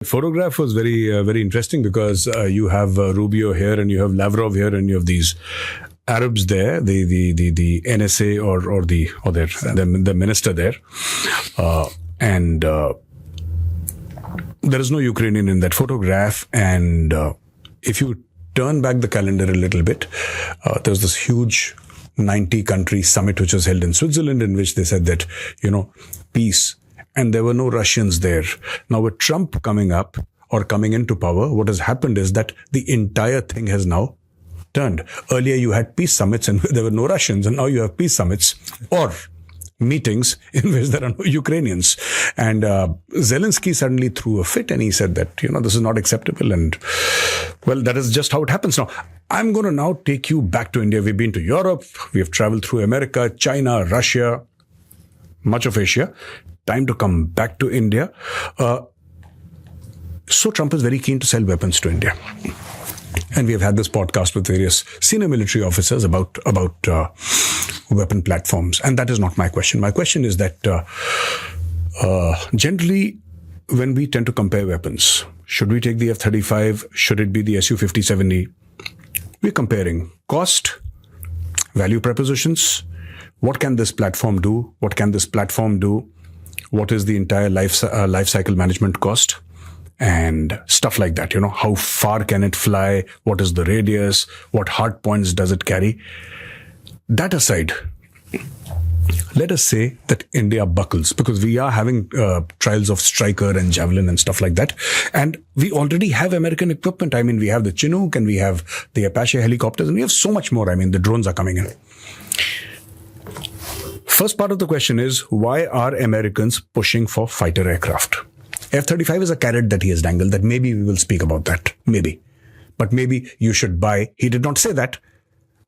Photograph was very interesting because you have Rubio here and you have Lavrov here and you have these Arabs there, the NSA or the minister there, and there is no Ukrainian in that photograph. And if you turn back the calendar a little bit, there was this huge 90 country summit which was held in Switzerland, in which they said that, peace. And there were no Russians there. Now with Trump coming up or coming into power, what has happened is that the entire thing has now turned. Earlier you had peace summits and there were no Russians, and now you have peace summits or meetings in which there are no Ukrainians. And Zelensky suddenly threw a fit and he said that, this is not acceptable. And well, that is just how it happens. Now, I'm going to now take you back to India. We've been to Europe. We have traveled through America, China, Russia, much of Asia. Time to come back to India. So Trump is very keen to sell weapons to India. And we have had this podcast with various senior military officers about weapon platforms. And that is not my question. My question is that generally, when we tend to compare weapons, should we take the F-35? Should it be the Su-57E? We're comparing cost, value propositions. What can this platform do? What can this platform do? What is the entire life cycle management cost? And stuff like that. How far can it fly? What is the radius? What hard points does it carry? That aside, let us say that India buckles, because we are having trials of Striker and Javelin and stuff like that. And we already have American equipment. I mean, we have the Chinook and we have the Apache helicopters and we have so much more. I mean, the drones are coming in. First part of the question is, why are Americans pushing for fighter aircraft? F-35 is a carrot that he has dangled, that maybe we will speak about that. Maybe. But maybe you should buy, he did not say that,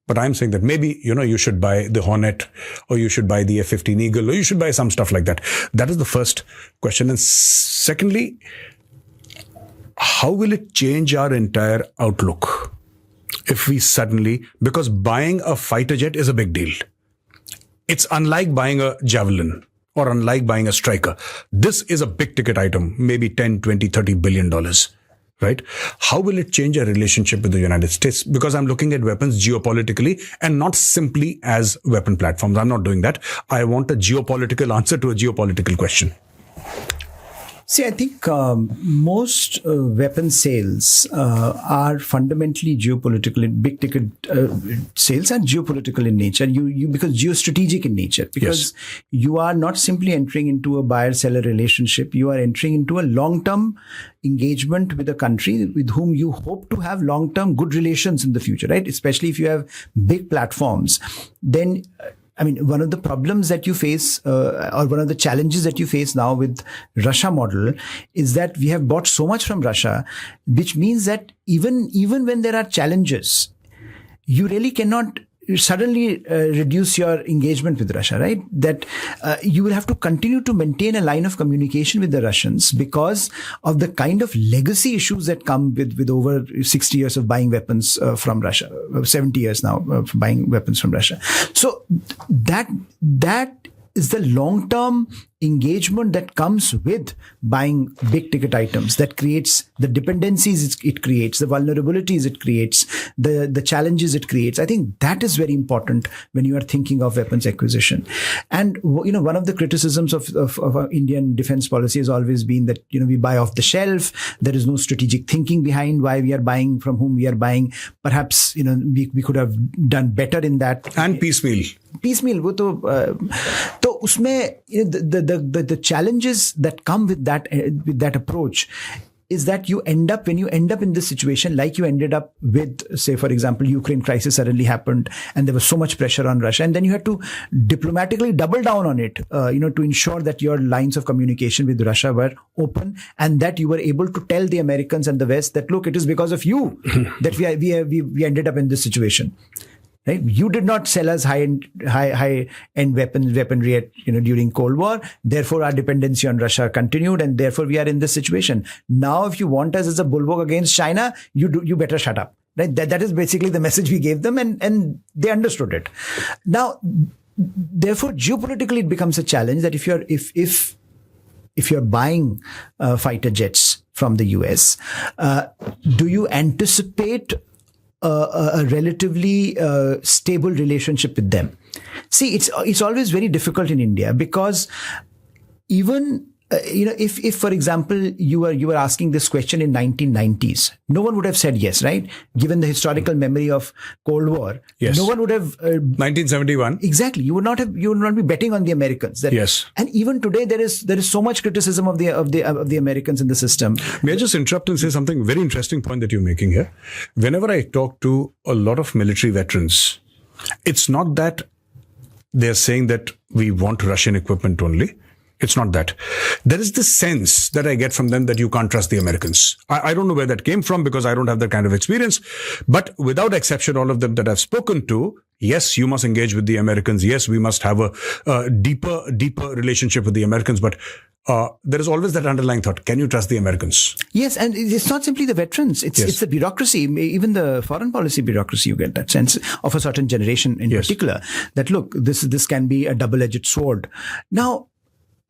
but I'm saying that maybe, you should buy the Hornet, or you should buy the F-15 Eagle, or you should buy some stuff like that. That is the first question. And secondly, how will it change our entire outlook if we suddenly, because buying a fighter jet is a big deal. It's unlike buying a Javelin or unlike buying a Striker. This is a big ticket item, maybe 10, 20, 30 billion dollars, right? How will it change our relationship with the United States? Because I'm looking at weapons geopolitically and not simply as weapon platforms. I'm not doing that. I want a geopolitical answer to a geopolitical question. See, I think most weapon sales are fundamentally geopolitical, big ticket sales, and geopolitical in nature. Because geostrategic in nature. Because you are not simply entering into a buyer-seller relationship. You are entering into a long-term engagement with a country with whom you hope to have long-term good relations in the future, right? Especially if you have big platforms, then. One of the problems that you face, or one of the challenges that you face now with Russia model, is that we have bought so much from Russia, which means that even when there are challenges, you really cannot suddenly reduce your engagement with Russia, right? That you will have to continue to maintain a line of communication with the Russians because of the kind of legacy issues that come with over 60 years of buying weapons from Russia, 70 years now of buying weapons from Russia. So that is the long-term engagement that comes with buying big ticket items that creates the dependencies it creates, the vulnerabilities it creates, the challenges it creates. I think that is very important when you are thinking of weapons acquisition. And one of the criticisms of our Indian defense policy has always been that we buy off the shelf. There is no strategic thinking behind why we are buying, from whom we are buying. Perhaps we could have done better in that. And piecemeal. वो तो उसमें the challenges that come with that approach is that when you end up in this situation, like you ended up with, say, for example, Ukraine crisis suddenly happened and there was so much pressure on Russia, and then you had to diplomatically double down on it, to ensure that your lines of communication with Russia were open and that you were able to tell the Americans and the West that, look, it is because of you that we ended up in this situation. Right? You did not sell us high-end weaponry during Cold War. Therefore, our dependency on Russia continued, and therefore we are in this situation. Now, if you want us as a bulwark against China, you better shut up. Right? That is basically the message we gave them, and they understood it. Now, therefore, geopolitically, it becomes a challenge that if you're buying fighter jets, from the US. Do you anticipate a relatively stable relationship with them? See, it's always very difficult in India because even if for example you were asking this question in 1990s, no one would have said yes, right? Given the historical memory of Cold War, yes. No one would have 1971. Exactly, you would not be betting on the Americans. Yes, and even today there is so much criticism of the Americans in the system. May I just interrupt and say something very interesting point that you're making here? Whenever I talk to a lot of military veterans, it's not that they're saying that we want Russian equipment only. It's not that. There is this sense that I get from them that you can't trust the Americans. I don't know where that came from because I don't have that kind of experience. But without exception, all of them that I've spoken to, yes, you must engage with the Americans. Yes, we must have a deeper relationship with the Americans. But there is always that underlying thought. Can you trust the Americans? Yes, and it's not simply the veterans. It's the bureaucracy, even the foreign policy bureaucracy. You get that sense of a certain generation in particular that, look, this can be a double-edged sword. Now,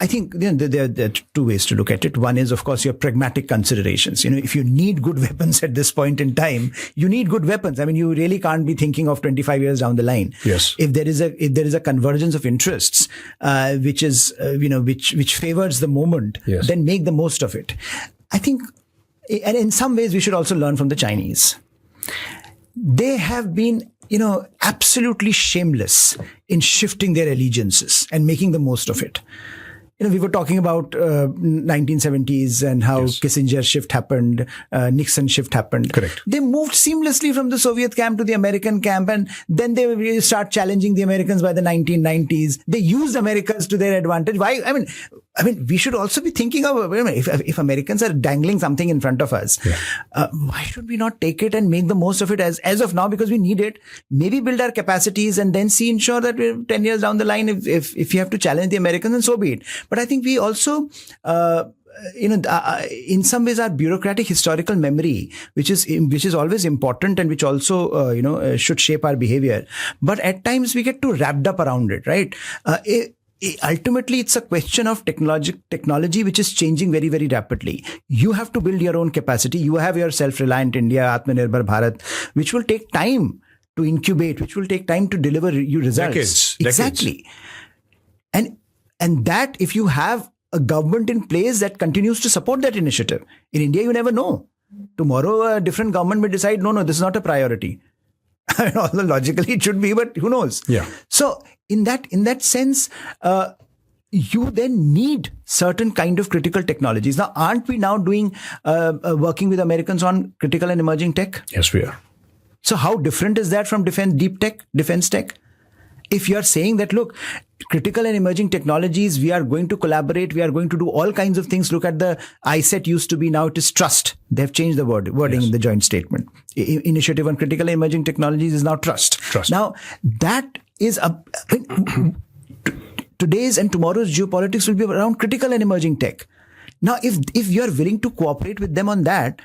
I think there are two ways to look at it. One is, of course, your pragmatic considerations. If you need good weapons at this point in time, you need good weapons. I mean, you really can't be thinking of 25 years down the line. Yes. If there is a convergence of interests, which is, which favors the moment, then make the most of it. I think, and in some ways, we should also learn from the Chinese. They have been, absolutely shameless in shifting their allegiances and making the most of it. We were talking about 1970s and how Kissinger shift happened, Nixon shift happened. Correct. They moved seamlessly from the Soviet camp to the American camp, and then they really start challenging the Americans by the 1990s. They used Americans to their advantage. Why? I mean, we should also be thinking of, if Americans are dangling something in front of us, why should we not take it and make the most of it as of now, because we need it, maybe build our capacities and then ensure that we're 10 years down the line, if you have to challenge the Americans, then so be it. But I think we also, in some ways our bureaucratic historical memory, which is always important and which also, should shape our behavior. But at times we get too wrapped up around it, right? Ultimately, it's a question of technology which is changing very, very rapidly. You have to build your own capacity. You have your self-reliant India, Atmanirbhar Bharat, which will take time to incubate, which will take time to deliver you results. Decades. Exactly. And that if you have a government in place that continues to support that initiative. In India, you never know. Tomorrow, a different government may decide, no, this is not a priority. Although logically it should be, but who knows? Yeah. So in that sense, you then need certain kind of critical technologies. Now, aren't we now doing working with Americans on critical and emerging tech? Yes, we are. So how different is that from defense tech? If you are saying that, look, critical and emerging technologies, we are going to collaborate, we are going to do all kinds of things. Look at the ISET used to be, now it is trust. They have changed the wording in the joint statement. Initiative on critical and emerging technologies is now trust. Now, that is today's and tomorrow's geopolitics will be around critical and emerging tech. Now, if you are willing to cooperate with them on that,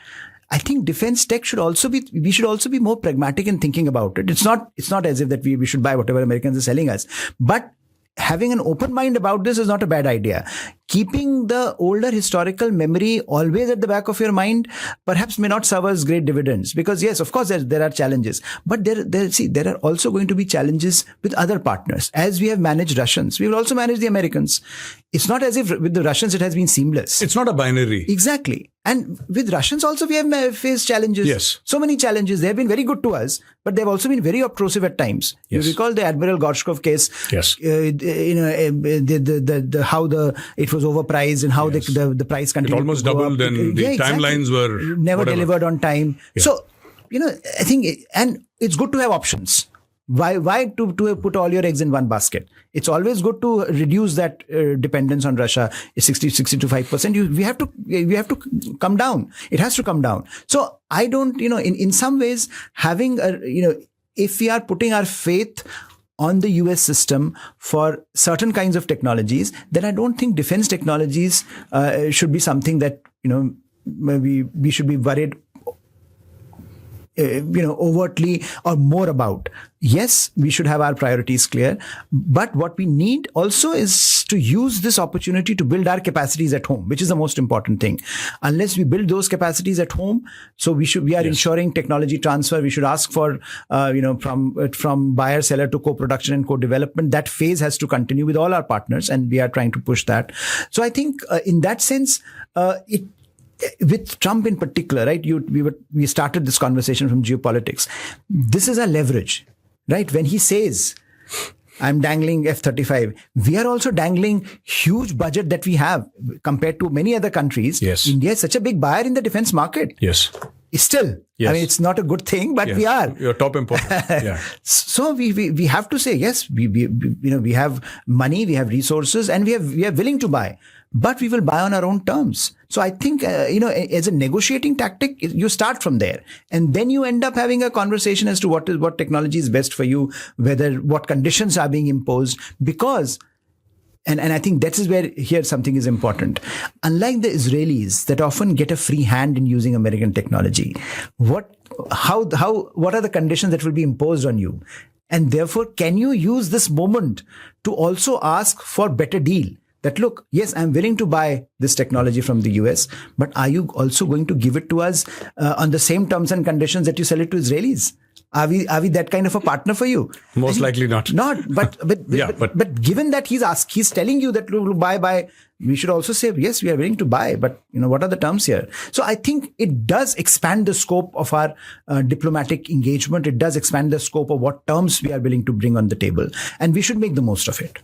I think defense tech we should also be more pragmatic in thinking about it. It's not as if that we should buy whatever Americans are selling us, but having an open mind about this is not a bad idea. Keeping the older historical memory always at the back of your mind perhaps may not serve us great dividends, because yes, of course there are challenges, but there are also going to be challenges with other partners. As we have managed Russians, we will also manage the Americans. It's not as if with the Russians it has been seamless. It's not a binary. Exactly. And with Russians also we have faced challenges. Yes. So many challenges. They have been very good to us, but they've also been very obtrusive at times. Yes. You recall the Admiral Gorshkov case. Yes. How it was overpriced and how the price continued. It almost doubled, and the timelines were never delivered on time. Yeah. So, I think, and it's good to have options. Why to put all your eggs in one basket? It's always good to reduce that dependence on Russia. 65%. We have to come down. It has to come down. So I don't, in some ways, having if we are putting our faith on the US system for certain kinds of technologies, then I don't think defense technologies should be something that maybe we should be worried overtly or more about. Yes, we should have our priorities clear, but what we need also is to use this opportunity to build our capacities at home, which is the most important thing. Unless we build those capacities at home, so we are ensuring technology transfer. We should ask for, from buyer seller to co-production and co-development. That phase has to continue with all our partners, and we are trying to push that. So I think in that sense, with Trump in particular, right? We started this conversation from geopolitics. This is a leverage, right? When he says, I'm dangling F-35, we are also dangling huge budget that we have compared to many other countries. Yes. India is such a big buyer in the defense market. Yes. Still, yes. I mean, it's not a good thing, but we are. You're top importer. Yeah. So we have to say, yes, we have money, we have resources, and we are willing to buy, but we will buy on our own terms. So I think, as a negotiating tactic, you start from there, and then you end up having a conversation as to what technology is best for you, what conditions are being imposed, because. And I think that is where here something is important. Unlike the Israelis that often get a free hand in using American technology, what are the conditions that will be imposed on you? And therefore, can you use this moment to also ask for better deal? That look, yes, I'm willing to buy this technology from the US, but are you also going to give it to us on the same terms and conditions that you sell it to Israelis? Are we that kind of a partner for you? Most likely not. But given that he's telling you that we'll buy, we should also say, yes, we are willing to buy, but what are the terms here? So I think it does expand the scope of our diplomatic engagement. It does expand the scope of what terms we are willing to bring on the table, and we should make the most of it.